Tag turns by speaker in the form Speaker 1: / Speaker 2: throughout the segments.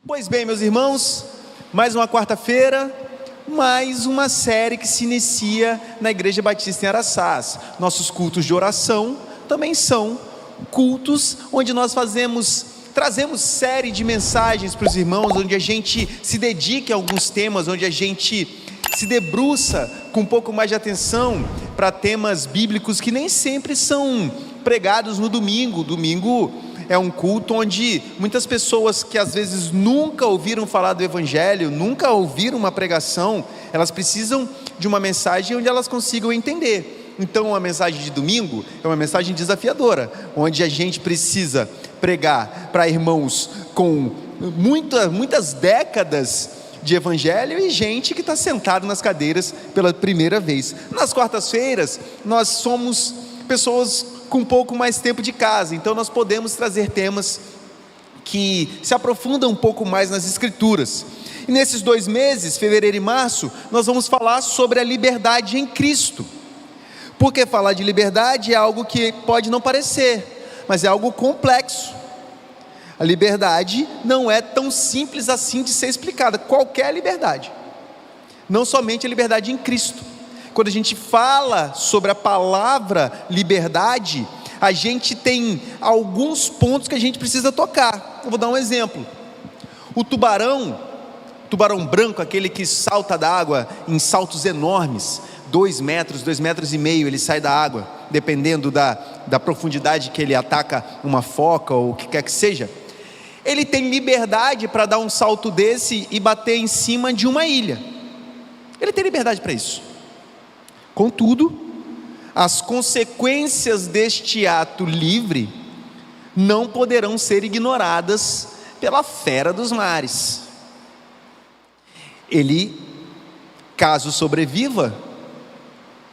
Speaker 1: Pois bem, meus irmãos, mais uma quarta-feira, mais uma série que se inicia na Igreja Batista em Araçás. Nossos cultos de oração também são cultos onde nós trazemos série de mensagens para os irmãos, onde a gente se dedica a alguns temas, onde a gente se debruça com um pouco mais de atenção para temas bíblicos que nem sempre são pregados no domingo. Domingo é um culto onde muitas pessoas que às vezes nunca ouviram falar do Evangelho, nunca ouviram uma pregação, elas precisam de uma mensagem onde elas consigam entender. Então a mensagem de domingo é uma mensagem desafiadora, onde a gente precisa pregar para irmãos com muitas décadas de Evangelho e gente que está sentado nas cadeiras pela primeira vez. Nas quartas-feiras nós somos pessoas com um pouco mais tempo de casa, então nós podemos trazer temas que se aprofundam um pouco mais nas Escrituras. E nesses 2 meses, fevereiro e março, nós vamos falar sobre a liberdade em Cristo. Porque falar de liberdade é algo que pode não parecer, mas é algo complexo. A liberdade não é tão simples assim de ser explicada, qualquer liberdade, não somente a liberdade em Cristo. Quando a gente fala sobre a palavra liberdade, a gente tem alguns pontos que a gente precisa tocar. Eu vou dar um exemplo. O tubarão branco, aquele que salta da água em saltos enormes, 2 metros, 2,5 metros, ele sai da água, dependendo da profundidade que ele ataca uma foca ou o que quer que seja. Ele tem liberdade para dar um salto desse e bater em cima de uma ilha. Ele tem liberdade para isso. Contudo, as consequências deste ato livre não poderão ser ignoradas pela fera dos mares. Ele, caso sobreviva,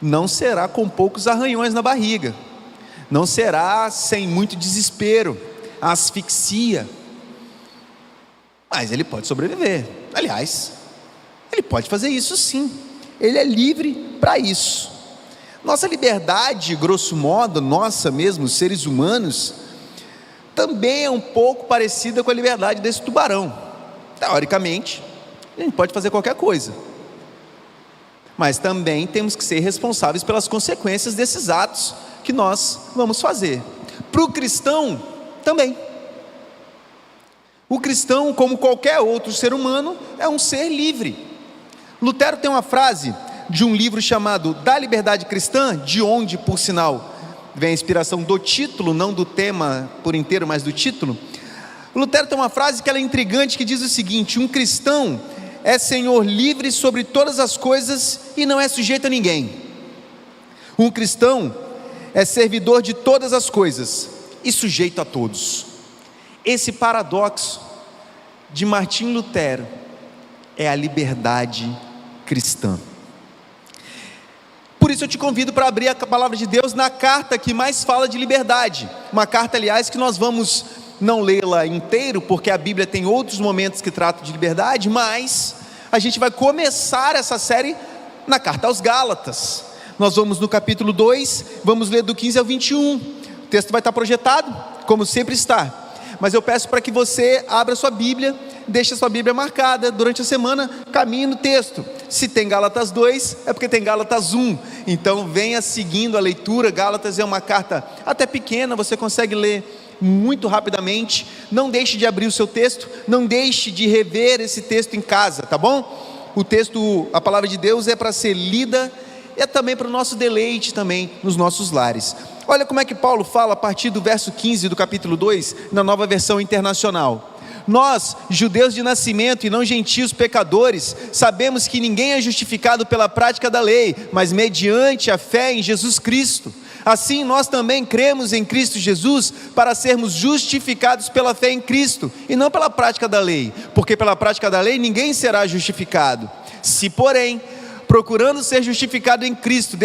Speaker 1: não será com poucos arranhões na barriga, não será sem muito desespero, asfixia, mas ele pode sobreviver. Aliás, ele pode fazer isso sim, ele é livre para isso. Nossa liberdade, grosso modo, nossa mesmo, seres humanos, também é um pouco parecida com a liberdade desse tubarão. Teoricamente, a gente pode fazer qualquer coisa, mas também temos que ser responsáveis pelas consequências desses atos que nós vamos fazer. Para o cristão, também. O cristão, como qualquer outro ser humano, é um ser livre. Lutero tem uma frase de um livro chamado Da Liberdade Cristã, de onde, por sinal, vem a inspiração do título, não do tema por inteiro, mas do título. Lutero tem uma frase que ela é intrigante, que diz o seguinte: um cristão é senhor livre sobre todas as coisas e não é sujeito a ninguém. Um cristão é servidor de todas as coisas e sujeito a todos. Esse paradoxo de Martim Lutero é a liberdade cristã. Por isso eu te convido para abrir a palavra de Deus na carta que mais fala de liberdade. Uma carta, aliás, que nós vamos não lê-la inteiro, porque a Bíblia tem outros momentos que tratam de liberdade, mas a gente vai começar essa série na carta aos Gálatas. Nós vamos no capítulo 2, vamos ler do 15 ao 21. O texto vai estar projetado, como sempre está. Mas eu peço para que você abra sua Bíblia, deixe a sua Bíblia marcada durante a semana, caminhe no texto. Se tem Gálatas 2, é porque tem Gálatas 1, então venha seguindo a leitura. Gálatas é uma carta até pequena, você consegue ler muito rapidamente. Não deixe de abrir o seu texto, não deixe de rever esse texto em casa, tá bom? O texto, a palavra de Deus é para ser lida, é também para o nosso deleite também nos nossos lares. Olha como é que Paulo fala a partir do verso 15 do capítulo 2, na Nova Versão Internacional. Nós, judeus de nascimento e não gentios pecadores, sabemos que ninguém é justificado pela prática da lei, mas mediante a fé em Jesus Cristo. Assim nós também cremos em Cristo Jesus para sermos justificados pela fé em Cristo e não pela prática da lei, porque pela prática da lei ninguém será justificado. Se porém, procurando ser justificado em Cristo,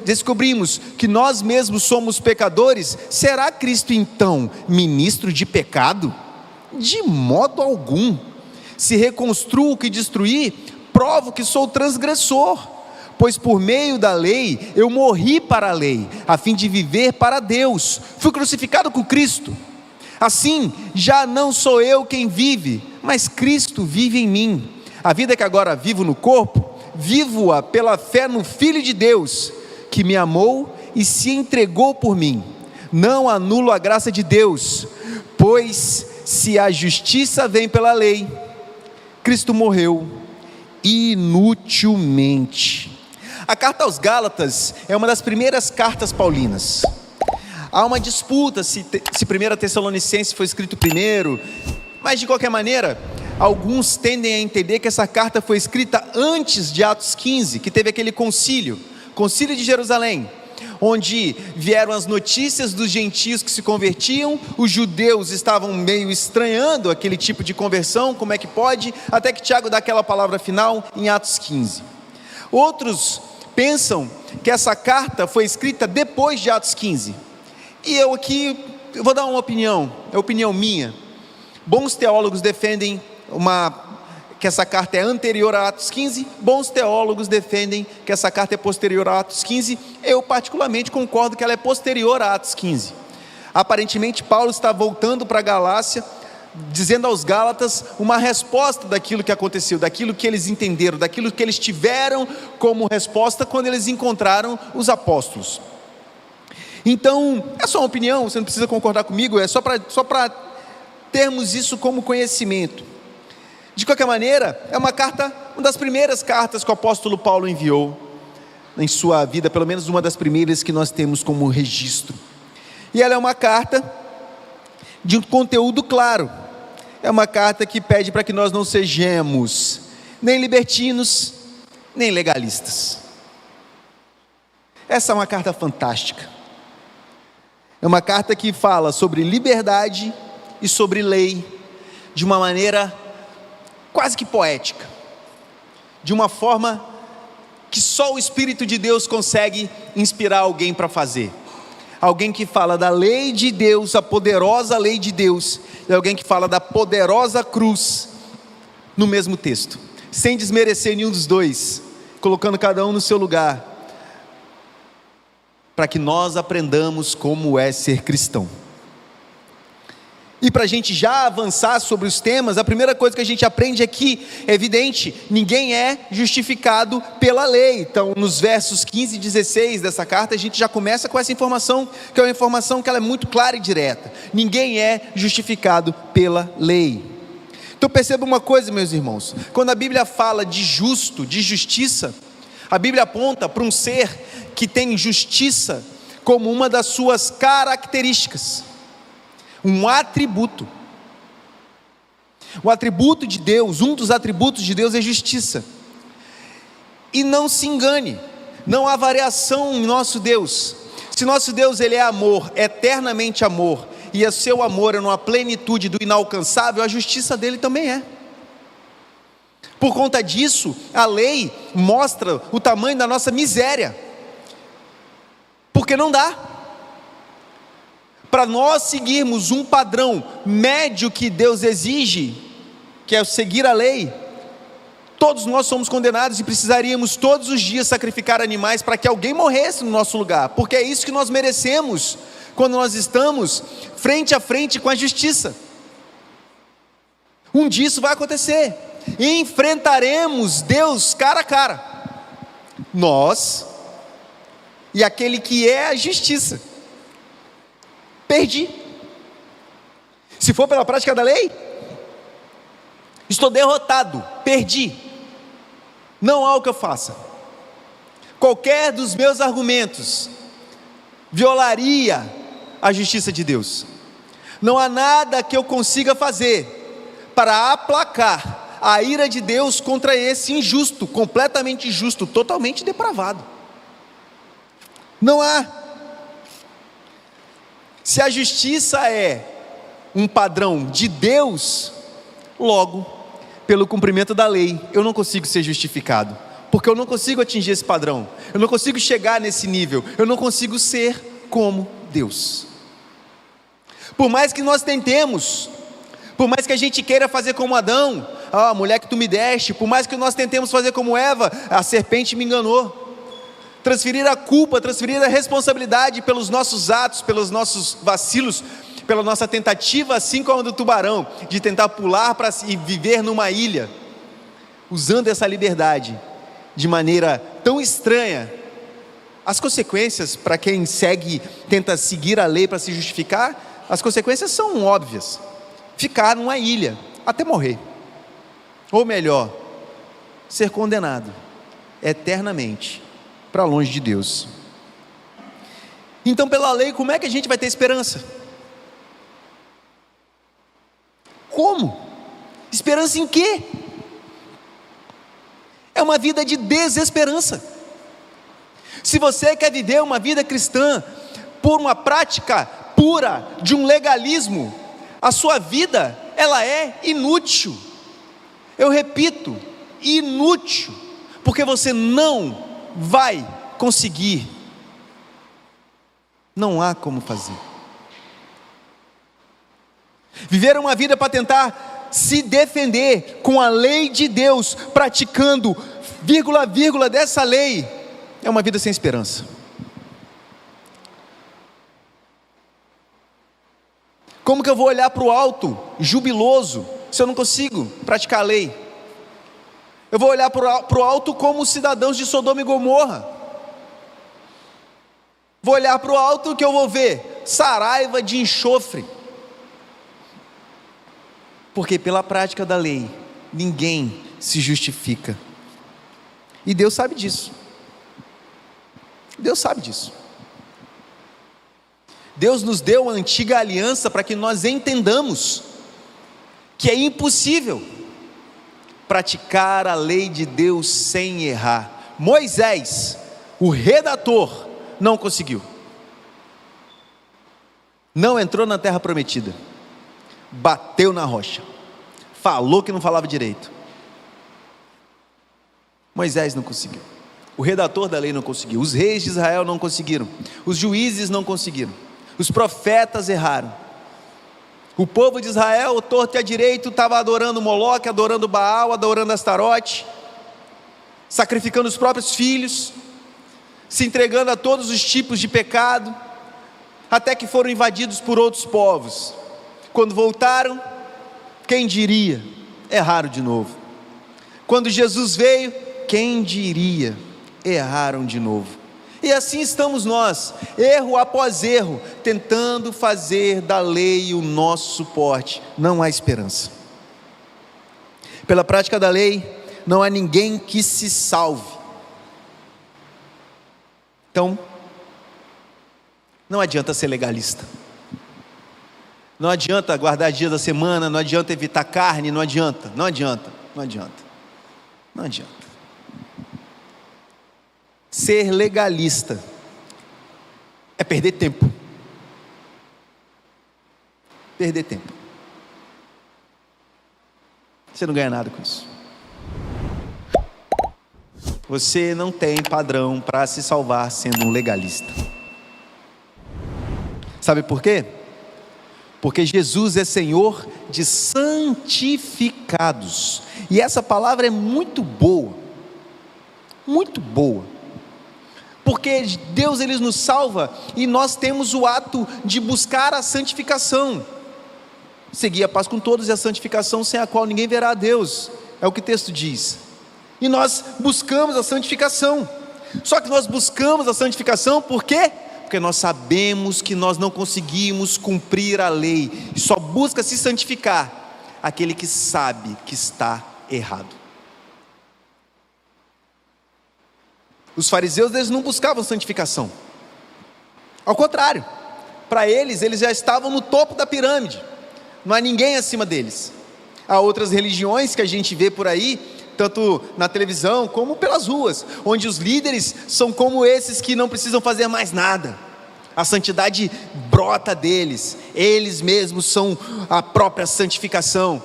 Speaker 1: descobrimos que nós mesmos somos pecadores, será Cristo então ministro de pecado? De modo algum. Se reconstruo o que destruí, provo que sou transgressor, pois por meio da lei eu morri para a lei, a fim de viver para Deus. Fui crucificado com Cristo. Assim, já não sou eu quem vive, mas Cristo vive em mim. A vida que agora vivo no corpo, vivo-a pela fé no Filho de Deus, que me amou e se entregou por mim. Não anulo a graça de Deus, pois se a justiça vem pela lei, Cristo morreu inutilmente. A carta aos Gálatas é uma das primeiras cartas paulinas. Há uma disputa se 1 Tessalonicenses foi escrito primeiro, mas de qualquer maneira, alguns tendem a entender que essa carta foi escrita antes de Atos 15, que teve aquele concílio de Jerusalém, onde vieram as notícias dos gentios que se convertiam, os judeus estavam meio estranhando aquele tipo de conversão, como é que pode, até que Tiago dá aquela palavra final em Atos 15. Outros pensam que essa carta foi escrita depois de Atos 15, e eu vou dar uma opinião, é opinião minha. Bons teólogos defendem que essa carta é anterior a Atos 15, bons teólogos defendem que essa carta é posterior a Atos 15, eu particularmente concordo que ela é posterior a Atos 15. Aparentemente Paulo está voltando para a Galácia, dizendo aos Gálatas uma resposta daquilo que aconteceu, daquilo que eles entenderam, daquilo que eles tiveram como resposta quando eles encontraram os apóstolos. Então, é só uma opinião, você não precisa concordar comigo, é só para termos isso como conhecimento. De qualquer maneira, é uma das primeiras cartas que o apóstolo Paulo enviou em sua vida, pelo menos uma das primeiras que nós temos como registro. E ela é uma carta de um conteúdo claro, é uma carta que pede para que nós não sejamos nem libertinos, nem legalistas. Essa é uma carta fantástica, é uma carta que fala sobre liberdade e sobre lei, de uma maneira quase que poética, de uma forma que só o Espírito de Deus consegue inspirar alguém para fazer. Alguém que fala da lei de Deus, a poderosa lei de Deus, e alguém que fala da poderosa cruz no mesmo texto, sem desmerecer nenhum dos dois, colocando cada um no seu lugar, para que nós aprendamos como é ser cristão. E para a gente já avançar sobre os temas, a primeira coisa que a gente aprende é que, é evidente, ninguém é justificado pela lei. Então, nos versos 15 e 16 dessa carta, a gente já começa com essa informação, que é uma informação que ela é muito clara e direta. Ninguém é justificado pela lei. Então perceba uma coisa, meus irmãos, quando a Bíblia fala de justo, de justiça, a Bíblia aponta para um ser que tem justiça como uma das suas características. Um atributo. O atributo de Deus, um dos atributos de Deus é justiça. E não se engane, não há variação em nosso Deus. Se nosso Deus ele é amor, eternamente amor, e o seu amor é numa plenitude do inalcançável, a justiça dele também é. Por conta disso, a lei mostra o tamanho da nossa miséria, porque não dá. Para nós seguirmos um padrão médio que Deus exige, que é seguir a lei, todos nós somos condenados e precisaríamos todos os dias sacrificar animais para que alguém morresse no nosso lugar, porque é isso que nós merecemos quando nós estamos frente a frente com a justiça. Um dia isso vai acontecer, e enfrentaremos Deus cara a cara, nós e aquele que é a justiça. Perdi. Se for pela prática da lei, estou derrotado, perdi. Não há o que eu faça. Qualquer dos meus argumentos violaria a justiça de Deus. Não há nada que eu consiga fazer para aplacar a ira de Deus contra esse injusto, completamente injusto, totalmente depravado. Não há. Se a justiça é um padrão de Deus, logo, pelo cumprimento da lei, eu não consigo ser justificado, porque eu não consigo atingir esse padrão, eu não consigo chegar nesse nível, eu não consigo ser como Deus. Por mais que nós tentemos, por mais que a gente queira fazer como Adão, a mulher que tu me deste, por mais que nós tentemos fazer como Eva, a serpente me enganou, transferir a culpa, transferir a responsabilidade pelos nossos atos, pelos nossos vacilos, pela nossa tentativa, assim como a do tubarão, de tentar pular e viver numa ilha, usando essa liberdade de maneira tão estranha. As consequências, para quem tenta seguir a lei para se justificar, as consequências são óbvias: ficar numa ilha até morrer, ou melhor, ser condenado eternamente para longe de Deus. Então, pela lei, como é que a gente vai ter esperança? Como? Esperança em quê? É uma vida de desesperança. Se você quer viver uma vida cristã por uma prática pura de um legalismo, a sua vida, ela é inútil. Eu repito, inútil, porque você não vai conseguir. Não há como fazer. Viver uma vida para tentar se defender com a lei de Deus, praticando vírgula, vírgula dessa lei, é uma vida sem esperança. Como que eu vou olhar para o alto, jubiloso, se eu não consigo praticar a lei? Eu vou olhar para o alto como os cidadãos de Sodoma e Gomorra. Vou olhar para o alto, que eu vou ver saraiva de enxofre. Porque pela prática da lei, ninguém se justifica. E Deus sabe disso. Deus sabe disso. Deus nos deu a antiga aliança para que nós entendamos que é impossível praticar a lei de Deus sem errar. Moisés, o redator, não conseguiu. Não entrou na terra prometida. Bateu na rocha. Falou que não falava direito. Moisés não conseguiu. O redator da lei não conseguiu. Os reis de Israel não conseguiram. Os juízes não conseguiram. Os profetas erraram. O povo de Israel, o torto e a direito, estava adorando Moloque, adorando Baal, adorando Astarote, sacrificando os próprios filhos, se entregando a todos os tipos de pecado, até que foram invadidos por outros povos. Quando voltaram, quem diria? Erraram de novo. Quando Jesus veio, quem diria? Erraram de novo. E assim estamos nós, erro após erro, tentando fazer da lei o nosso suporte. Não há esperança. Pela prática da lei, não há ninguém que se salve. Então, não adianta ser legalista. Não adianta guardar dias da semana, não adianta evitar carne, não adianta. Ser legalista é perder tempo. Perder tempo. Você não ganha nada com isso. Você não tem padrão para se salvar sendo um legalista. Sabe por quê? Porque Jesus é Senhor de santificados. E essa palavra é muito boa. Muito boa. Porque Deus, Ele nos salva e nós temos o ato de buscar a santificação. Seguir a paz com todos e a santificação sem a qual ninguém verá a Deus. É o que o texto diz. E nós buscamos a santificação. Só que nós buscamos a santificação por quê? Porque nós sabemos que nós não conseguimos cumprir a lei. E só busca se santificar aquele que sabe que está errado. Os fariseus, eles não buscavam santificação. Ao contrário, para eles já estavam no topo da pirâmide. Não há ninguém acima deles. Há outras religiões que a gente vê por aí, tanto na televisão como pelas ruas, onde os líderes são como esses que não precisam fazer mais nada. A santidade brota deles. Eles mesmos são a própria santificação.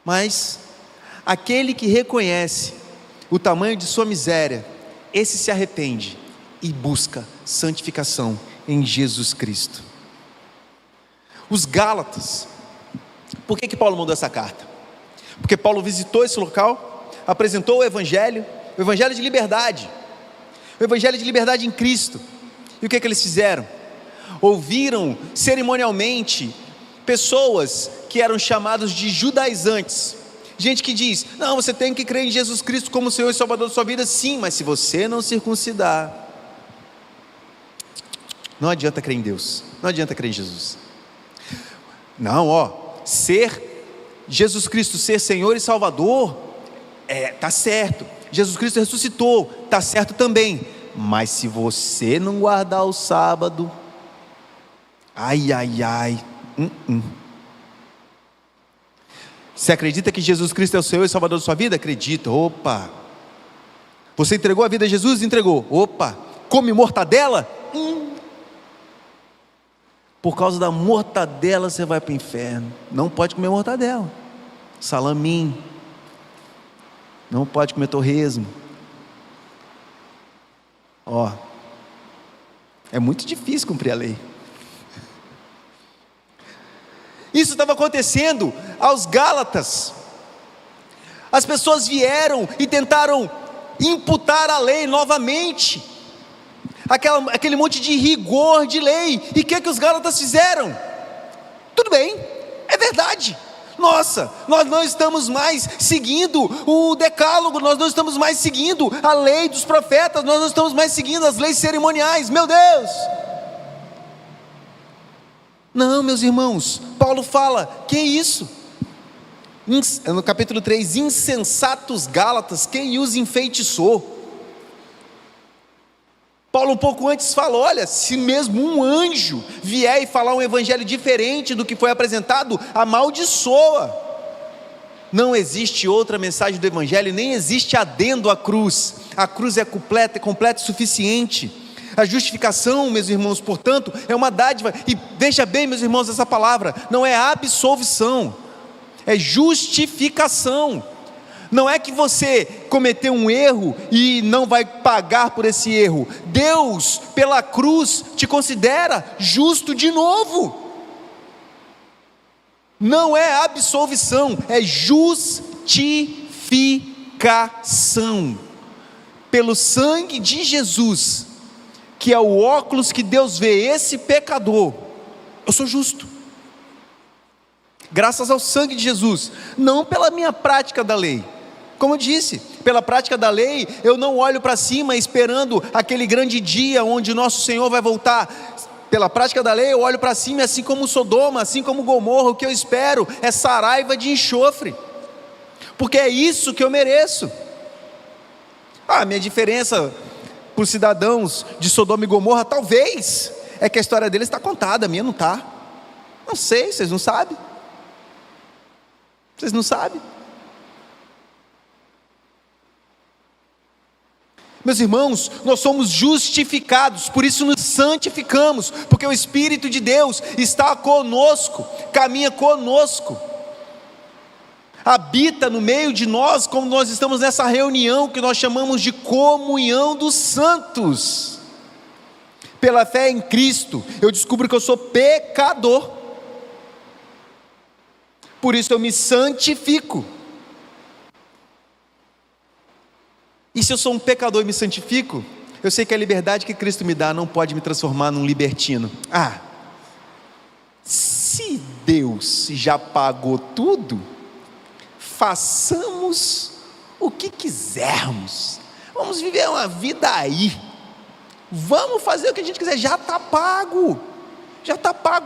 Speaker 1: Mas aquele que reconhece o tamanho de sua miséria, esse se arrepende e busca santificação em Jesus Cristo. Os Gálatas, por que Paulo mandou essa carta? Porque Paulo visitou esse local, apresentou o Evangelho de liberdade, o Evangelho de liberdade em Cristo. E o que eles fizeram? ouviram cerimonialmente pessoas que eram chamados de judaizantes, gente que diz: não, você tem que crer em Jesus Cristo como Senhor e Salvador da sua vida. Sim, mas se você não circuncidar, não adianta crer em Deus, não adianta crer em Jesus. Não, ser Jesus Cristo, ser Senhor e Salvador, tá certo. Jesus Cristo ressuscitou, tá certo também. Mas se você não guardar o sábado, Você acredita que Jesus Cristo é o Senhor e Salvador da sua vida? Acredita. Opa. Você entregou a vida a Jesus? Entregou. Opa. Come mortadela? Por causa da mortadela você vai para o inferno. Não pode comer mortadela. Salaminho. Não pode comer torresmo. É muito difícil cumprir a lei. Isso estava acontecendo aos Gálatas. As pessoas vieram e tentaram imputar a lei novamente, aquele monte de rigor de lei. E o que os Gálatas fizeram? Tudo bem, é verdade. Nossa, nós não estamos mais seguindo o decálogo, nós não estamos mais seguindo a lei dos profetas, nós não estamos mais seguindo as leis cerimoniais. Meu Deus! Não, meus irmãos, Paulo fala: que isso? No capítulo 3, insensatos Gálatas, quem os enfeitiçou? Paulo um pouco antes fala: olha, se mesmo um anjo vier e falar um evangelho diferente do que foi apresentado, amaldiçoa. Não existe outra mensagem do evangelho, nem existe adendo à cruz. A cruz é completa e suficiente. A justificação, meus irmãos, portanto, é uma dádiva. E veja bem, meus irmãos, essa palavra não é absolvição, é justificação. Não é que você cometeu um erro e não vai pagar por esse erro. Deus, pela cruz, te considera justo de novo. Não é absolvição, é justificação. Pelo sangue de Jesus, que é o óculos que Deus vê esse pecador, eu sou justo, graças ao sangue de Jesus, não pela minha prática da lei. Como eu disse, pela prática da lei, eu não olho para cima esperando aquele grande dia onde nosso Senhor vai voltar. Pela prática da lei, eu olho para cima, assim como Sodoma, assim como Gomorra, o que eu espero é saraiva de enxofre, porque é isso que eu mereço. A minha diferença para os cidadãos de Sodoma e Gomorra, talvez, é que a história deles está contada, a minha não está. Não sei, vocês não sabem. Vocês não sabem. Meus irmãos, nós somos justificados, por isso nos santificamos, porque o Espírito de Deus está conosco, caminha conosco, habita no meio de nós, como nós estamos nessa reunião que nós chamamos de comunhão dos santos. Pela fé em Cristo, eu descubro que eu sou pecador, por isso eu me santifico. E se eu sou um pecador e me santifico, eu sei que a liberdade que Cristo me dá não pode me transformar num libertino. Se Deus já pagou tudo, façamos o que quisermos, vamos viver uma vida aí, vamos fazer o que a gente quiser, já está pago,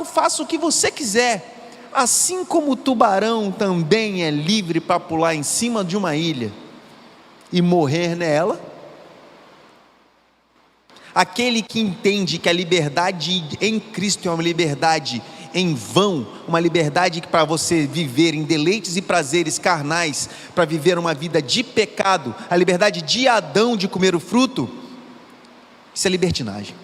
Speaker 1: faça o que você quiser. Assim como o tubarão também é livre para pular em cima de uma ilha e morrer nela, aquele que entende que a liberdade em Cristo é uma liberdade em vão, uma liberdade para você viver em deleites e prazeres carnais, para viver uma vida de pecado, a liberdade de Adão de comer o fruto, isso é libertinagem,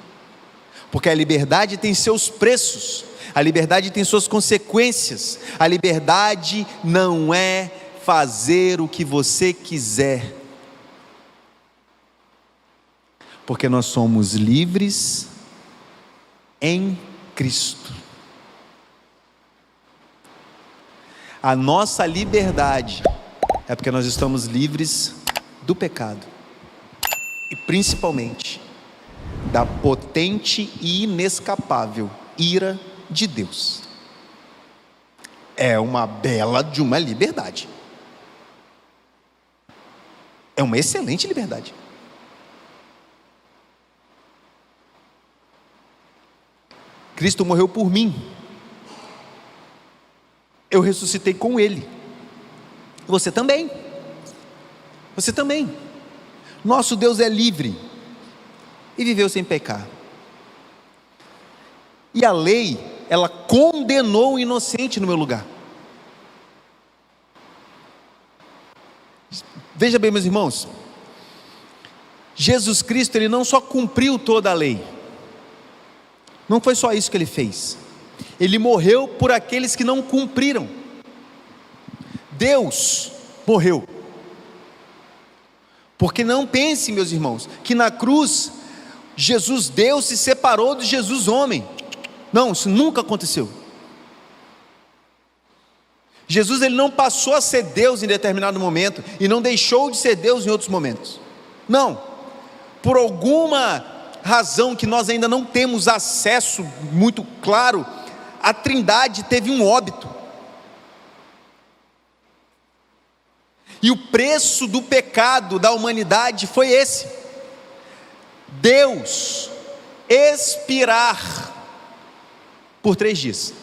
Speaker 1: porque a liberdade tem seus preços, a liberdade tem suas consequências. A liberdade não é fazer o que você quiser, porque nós somos livres em Cristo. A nossa liberdade é porque nós estamos livres do pecado, e principalmente da potente e inescapável ira de Deus. É uma bela de uma liberdade. É uma excelente liberdade. Cristo morreu por mim. Eu ressuscitei com Ele. Você também. Você também. Nosso Deus é livre e viveu sem pecar. E a lei, ela condenou o inocente no meu lugar. Veja bem, meus irmãos, Jesus Cristo, Ele não só cumpriu toda a lei, não foi só isso que Ele fez, Ele morreu por aqueles que não cumpriram. Deus morreu, porque não pense, meus irmãos, que na cruz, Jesus Deus se separou de Jesus homem. Não, isso nunca aconteceu. Jesus, ele não passou a ser Deus em determinado momento e não deixou de ser Deus em outros momentos. Não, por alguma razão que nós ainda não temos acesso muito claro, a Trindade teve um óbito. E o preço do pecado da humanidade foi esse: Deus expirar por 3 dias.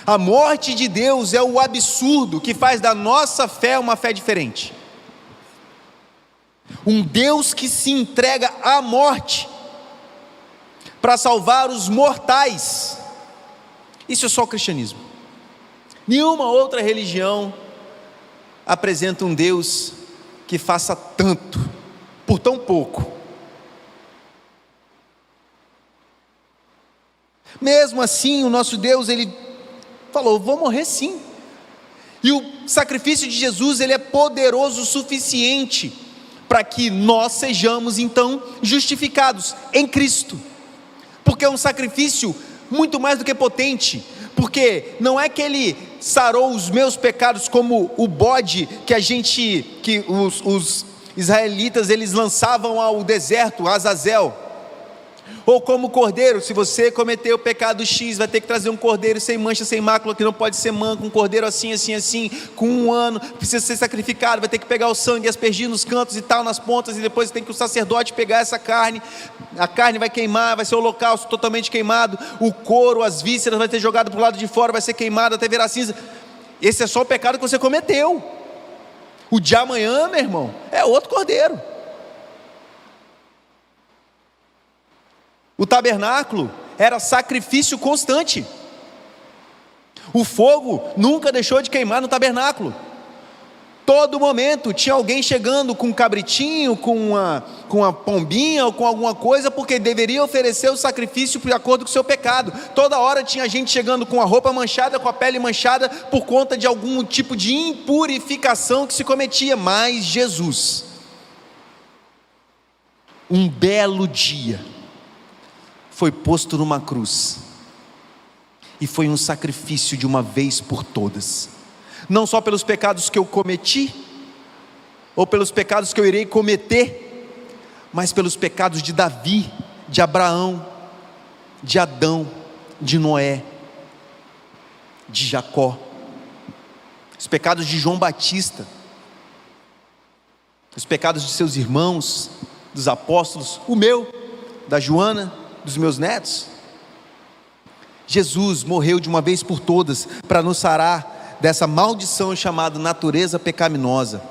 Speaker 1: A morte de Deus é o absurdo que faz da nossa fé uma fé diferente. Um Deus que se entrega à morte para salvar os mortais. Isso é só o cristianismo. Nenhuma outra religião apresenta um Deus que faça tanto por tão pouco. Mesmo assim, o nosso Deus, ele falou: vou morrer sim. E o sacrifício de Jesus, ele é poderoso o suficiente para que nós sejamos então justificados em Cristo, porque é um sacrifício muito mais do que potente, porque não é que ele sarou os meus pecados como o bode que os israelitas eles lançavam ao deserto, Azazel, ou como cordeiro. Se você cometeu o pecado X, vai ter que trazer um cordeiro sem mancha, sem mácula, que não pode ser manco, um cordeiro assim, com 1 ano, precisa ser sacrificado, vai ter que pegar o sangue e aspergir nos cantos e tal, nas pontas, e depois tem que o sacerdote pegar essa carne, a carne vai queimar, vai ser o holocausto totalmente queimado, o couro, as vísceras vai ter jogado para o lado de fora, vai ser queimado até virar cinza. Esse é só o pecado que você cometeu. O de amanhã, meu irmão, é outro cordeiro. O tabernáculo era sacrifício constante. O fogo nunca deixou de queimar no tabernáculo. Todo momento tinha alguém chegando com um cabritinho, com uma pombinha ou com alguma coisa, porque deveria oferecer o sacrifício de acordo com o seu pecado. Toda hora tinha gente chegando com a roupa manchada, com a pele manchada, por conta de algum tipo de impurificação que se cometia. Mas Jesus, um belo dia, foi posto numa cruz, e foi um sacrifício de uma vez por todas, não só pelos pecados que eu cometi, ou pelos pecados que eu irei cometer, mas pelos pecados de Davi, de Abraão, de Adão, de Noé, de Jacó, os pecados de João Batista, os pecados de seus irmãos, dos apóstolos, o meu, da Joana, dos meus netos. Jesus morreu de uma vez por todas para nos sarar dessa maldição chamada natureza pecaminosa.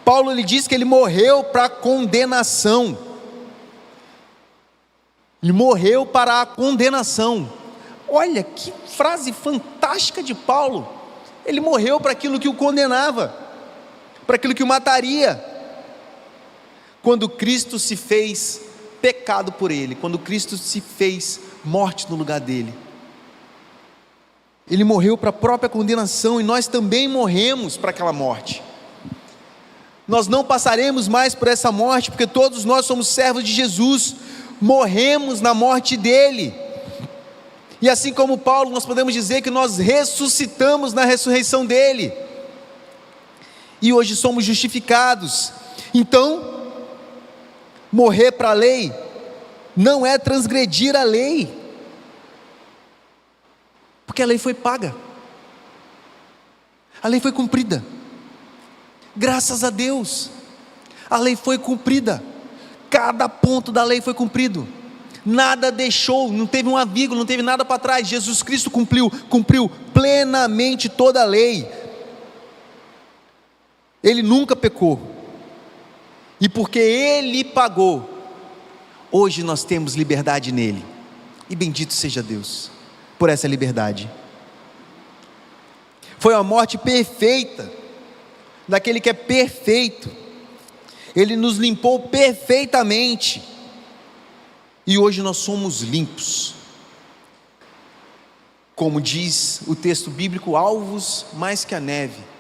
Speaker 1: Paulo ele diz que ele morreu para condenação. Ele morreu para a condenação. Olha que frase fantástica de Paulo. Ele morreu para aquilo que o condenava, para aquilo que o mataria. Quando Cristo se fez pecado por ele, quando Cristo se fez morte no lugar dele, ele morreu para a própria condenação, e nós também morremos para aquela morte. Nós não passaremos mais por essa morte, porque todos nós somos servos de Jesus, morremos na morte dele. E assim como Paulo, nós podemos dizer que nós ressuscitamos na ressurreição dele, e hoje somos justificados. Então, Morrer para a lei não é transgredir a lei, porque a lei foi paga, a lei foi cumprida. Graças a Deus, a lei foi cumprida, cada ponto da lei foi cumprido, nada deixou, não teve uma vírgula, não teve nada para trás. Jesus Cristo cumpriu plenamente toda a lei, Ele nunca pecou, e porque Ele pagou, hoje nós temos liberdade nele, e bendito seja Deus por essa liberdade. Foi uma morte perfeita, daquele que é perfeito, Ele nos limpou perfeitamente, e hoje nós somos limpos, como diz o texto bíblico, alvos mais que a neve.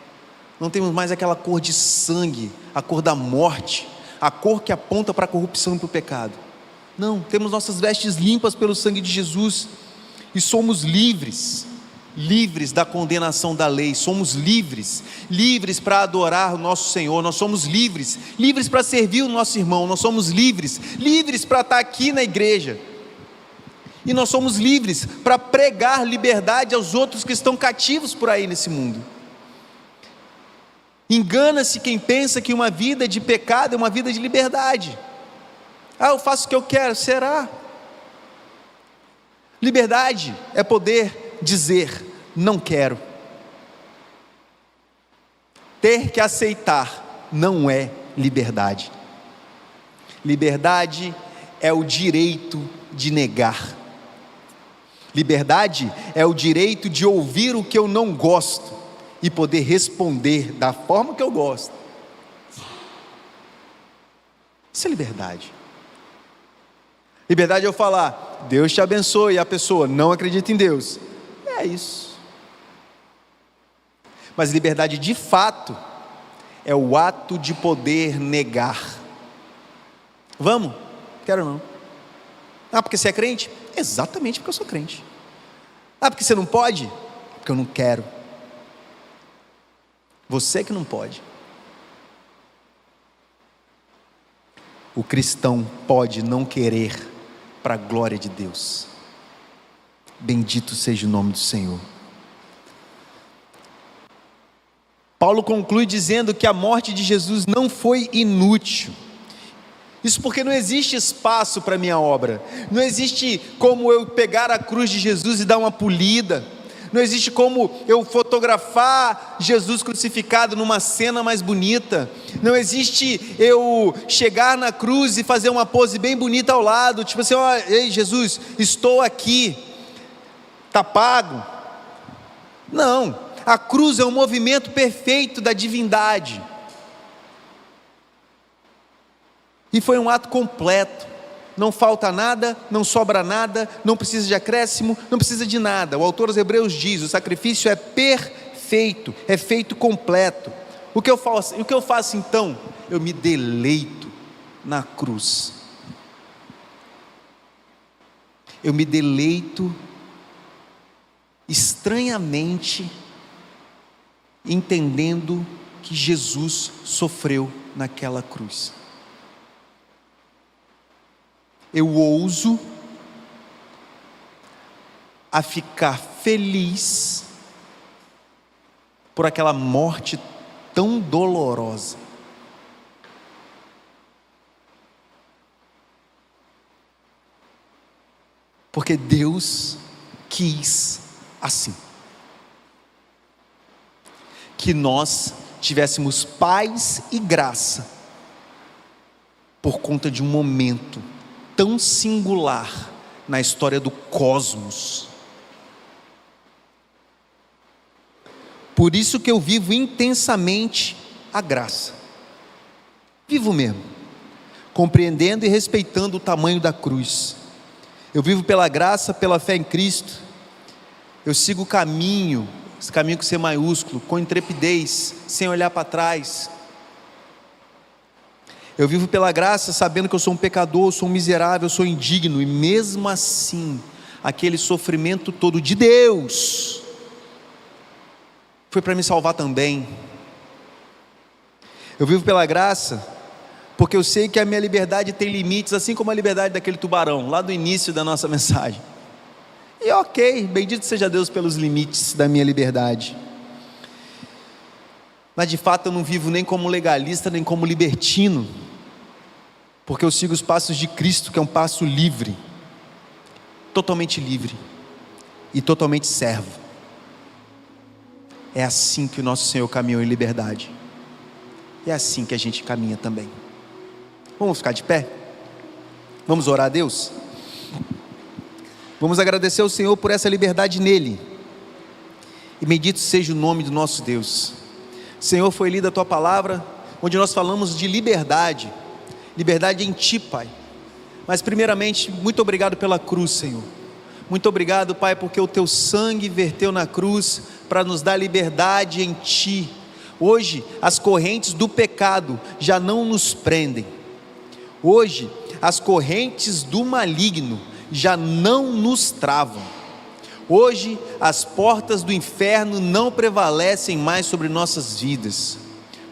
Speaker 1: Não temos mais aquela cor de sangue, a cor da morte, a cor que aponta para a corrupção e para o pecado. Não, temos nossas vestes limpas pelo sangue de Jesus, e somos livres da condenação da lei. Somos livres para adorar o nosso Senhor. Nós somos livres para servir o nosso irmão. Nós somos livres para estar aqui na igreja, e nós somos livres para pregar liberdade aos outros que estão cativos por aí nesse mundo. Engana-se quem pensa que uma vida de pecado é uma vida de liberdade. Eu faço o que eu quero. Será? Liberdade é poder dizer não quero. Ter que aceitar não é liberdade. Liberdade é o direito de negar. Liberdade é o direito de ouvir o que eu não gosto e poder responder da forma que eu gosto. Isso é liberdade. Liberdade é eu falar, Deus te abençoe, e a pessoa não acredita em Deus. É isso. Mas liberdade de fato é o ato de poder negar. Vamos? Quero não. Porque você é crente? Exatamente porque eu sou crente. Porque você não pode? Porque eu não quero. Você que não pode. O cristão pode não querer para a glória de Deus. Bendito seja o nome do Senhor. Paulo conclui dizendo que a morte de Jesus não foi inútil. Isso porque não existe espaço para a minha obra. Não existe como eu pegar a cruz de Jesus e dar uma polida. Não existe como eu fotografar Jesus crucificado numa cena mais bonita. Não existe eu chegar na cruz e fazer uma pose bem bonita ao lado, tipo assim, ei Jesus, estou aqui, está pago. Não, a cruz é um movimento perfeito da divindade, e foi um ato completo. Não falta nada, não sobra nada, não precisa de acréscimo, não precisa de nada. O autor aos Hebreus diz, o sacrifício é perfeito, é feito completo. O que eu faço então? Eu me deleito na cruz. Eu me deleito estranhamente, entendendo que Jesus sofreu naquela cruz. Eu ouso a ficar feliz por aquela morte tão dolorosa. Porque Deus quis assim. Que nós tivéssemos paz e graça por conta de um momento tão singular na história do cosmos. Por isso que eu vivo intensamente a graça. Vivo mesmo, compreendendo e respeitando o tamanho da cruz. Eu vivo pela graça, pela fé em Cristo. Eu sigo o caminho, esse caminho com C maiúsculo, com intrepidez, sem olhar para trás. Eu vivo pela graça, sabendo que eu sou um pecador, sou um miserável, sou indigno, e mesmo assim, aquele sofrimento todo de Deus foi para me salvar também. Eu vivo pela graça, porque eu sei que a minha liberdade tem limites, assim como a liberdade daquele tubarão, lá do início da nossa mensagem. E ok, bendito seja Deus pelos limites da minha liberdade. Mas de fato eu não vivo nem como legalista, nem como libertino, porque eu sigo os passos de Cristo, que é um passo livre, totalmente livre e totalmente servo. É assim que o nosso Senhor caminhou em liberdade, é assim que a gente caminha também. Vamos ficar de pé? Vamos orar a Deus? Vamos agradecer ao Senhor por essa liberdade nele, e bendito seja o nome do nosso Deus. Senhor, foi lida a Tua palavra, onde nós falamos de liberdade em Ti, Pai. Mas primeiramente, muito obrigado pela cruz, Senhor. Muito obrigado, Pai, porque o Teu sangue verteu na cruz para nos dar liberdade em Ti. Hoje as correntes do pecado já não nos prendem. Hoje as correntes do maligno já não nos travam. Hoje as portas do inferno não prevalecem mais sobre nossas vidas.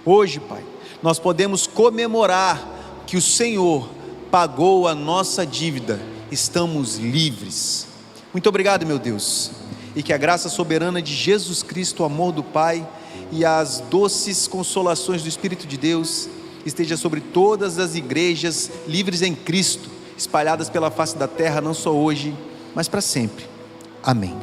Speaker 1: Hoje, Pai, nós podemos comemorar que o Senhor pagou a nossa dívida. Estamos livres. Muito obrigado, meu Deus, e que a graça soberana de Jesus Cristo, o amor do Pai e as doces consolações do Espírito de Deus esteja sobre todas as igrejas livres em Cristo, espalhadas pela face da terra, não só hoje, mas para sempre. Amém.